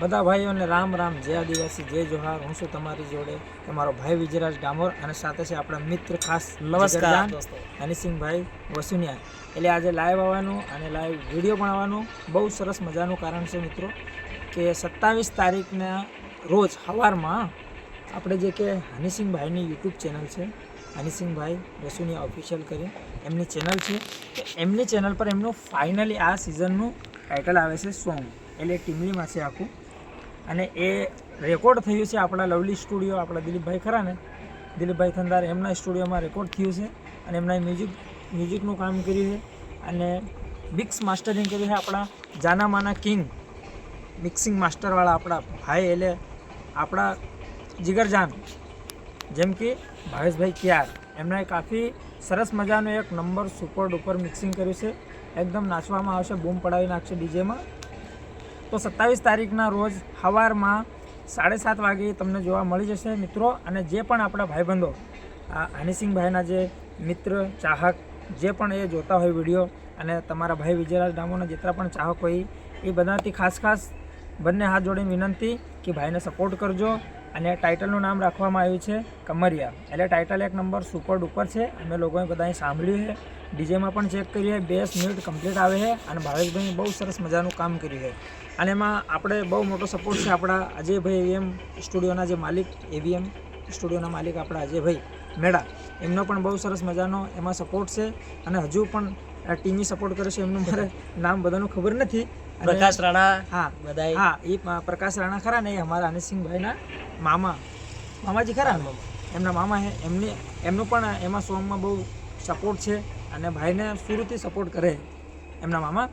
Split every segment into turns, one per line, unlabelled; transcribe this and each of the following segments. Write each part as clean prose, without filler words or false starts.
બધા ભાઈઓને રામ રામ, જય આદિવાસી, જય જોહાર। હું છું તમારી જોડે તમારો ભાઈ વિજયરાજ ડામોર અને સાથે છે આપણા મિત્ર ખાસ
નમસ્કાર દોસ્તો,
હનીસિંહભાઈ વસુનિયા। એટલે આજે લાઈવ આવવાનું અને લાઈવ વિડીયો બનાવવાનું બહુ સરસ મજાનું કારણ છે મિત્રો કે 27 તારીખના રોજ સવારમાં આપણે જે કે હનીસિંહભાઈની યુટ્યુબ ચેનલ છે, હનીસિંહભાઈ વસુનિયા ઓફિશિયલ કરી એમની ચેનલ છે, તો એમની ચેનલ પર એમનું ફાઇનલી આ સિઝનનું ટાઇટલ આવે છે સોંગ, એટલે ટીમલીમાં છે આખું। અને એ રેકોર્ડ થયું છે આપણા લવલી સ્ટુડિયો, આપણા દિલીપભાઈ ખરા ને, દિલીપભાઈ થંદાર, એમના સ્ટુડિયોમાં રેકોર્ડ થયું છે અને એમના મ્યુઝિકનું કામ કર્યું છે અને મિક્સ માસ્ટરિંગ કર્યું છે આપણા જાનામાના કિંગ મિક્સિંગ માસ્ટરવાળા આપણા ભાઈ, એટલે આપણા જીગરજાન જેમ કે ભાવેશભાઈ ક્યાર, એમણે કાફી સરસ મજાનું એક નંબર સુપર ડુપર મિક્સિંગ કર્યું છે, એકદમ નાચવામાં આવશે, બૂમ પડાવી નાખશે ડીજેમાં। તો 27 તારીખના રોજ સવારમાં 7:30 વાગે તમને જોવા મળી જશે મિત્રો। અને જે પણ આપણા ભાઈબંધો હનીસિંહભાઈના જે મિત્ર ચાહક જે પણ એ જોતા હોય વિડીયો, અને તમારા ભાઈ વિજયરાજ ડામોરના જેટલા પણ ચાહક હોય એ બધાથી ખાસ બંને હાથ જોડીને વિનંતી કે ભાઈને સપોર્ટ કરજો। અને ટાઇટલનું નામ રાખવામાં આવ્યું છે કમરિયા, એટલે ટાઇટલ એક નંબર સુપર ડુપર છે, અમે લોકોએ બધાએ સાંભળ્યું છે, ડીજેમાં પણ ચેક કર્યું છે, 2 મિનિટ કમ્પ્લીટ આવે છે અને ભાવેશભાઈ બહુ સરસ મજાનું કામ કર્યું છે। અને એમાં આપણે બહુ મોટો સપોર્ટ છે આપણા અજયભાઈ એવીએમ સ્ટુડિયોના જે માલિક, એવીએમ સ્ટુડિયોના માલિક આપણા અજયભાઈ મેડા, એમનો પણ બહુ સરસ મજાનો એમાં સપોર્ટ છે। અને હજુ પણ ટીમી સપોર્ટ કરે છે, એમનું મારે નામ બધાનું ખબર નથી,
પ્રકાશ રાણા,
હા એ પ્રકાશ રાણા ખરા ને, એ અમારા હનીસિંહભાઈના મામાજી ખરા ને, એમના મામા છે, એમનું પણ એમાં સોંગમાં બહુ સપોર્ટ છે અને ભાઈને શુરુથી સપોર્ટ કરે એમના મામા।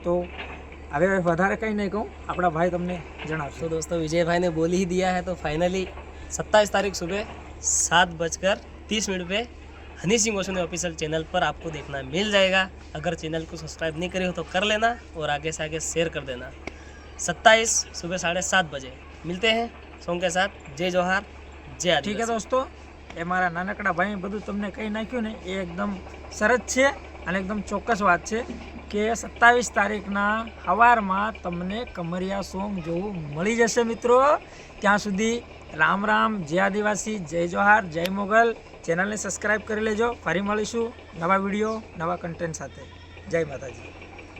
તો હવે વધારે કંઈ નહીં કહું, આપણા ભાઈ તમને જણાવશે।
तो दोस्तों विजय भाई ने बोल ही दिया है, तो फाइनली 27 तारीख सुबह 7:30 पे हनी सिंह वसुनिया ऑफिशियल चैनल पर आपको देखना मिल जाएगा। अगर चैनल को सब्सक्राइब नहीं करे हो तो कर लेना और आगे से आगे शेयर कर देना। 27 सुबह 7:30 बजे मिलते हैं सॉन्ग के साथ। जय जोहार, जय आदिवासी।
ઠીક છે દોસ્તો, એ મારા નાનકડા ભાઈ બધું તમને કહી નાખ્યું ને, એ એકદમ સરસ છે અને એકદમ ચોક્કસ વાત છે કે 27 તારીખના સવારમાં તમને કમરિયા સોંગ જોવું મળી જશે મિત્રો। ત્યાં સુધી રામ રામ, જય આદિવાસી, જય જોહાર, જય મોગલ। ચેનલને સબસ્ક્રાઈબ કરી લેજો। ફરી મળીશું નવા વિડીયો, નવા કન્ટેન્ટ સાથે। જય માતાજી।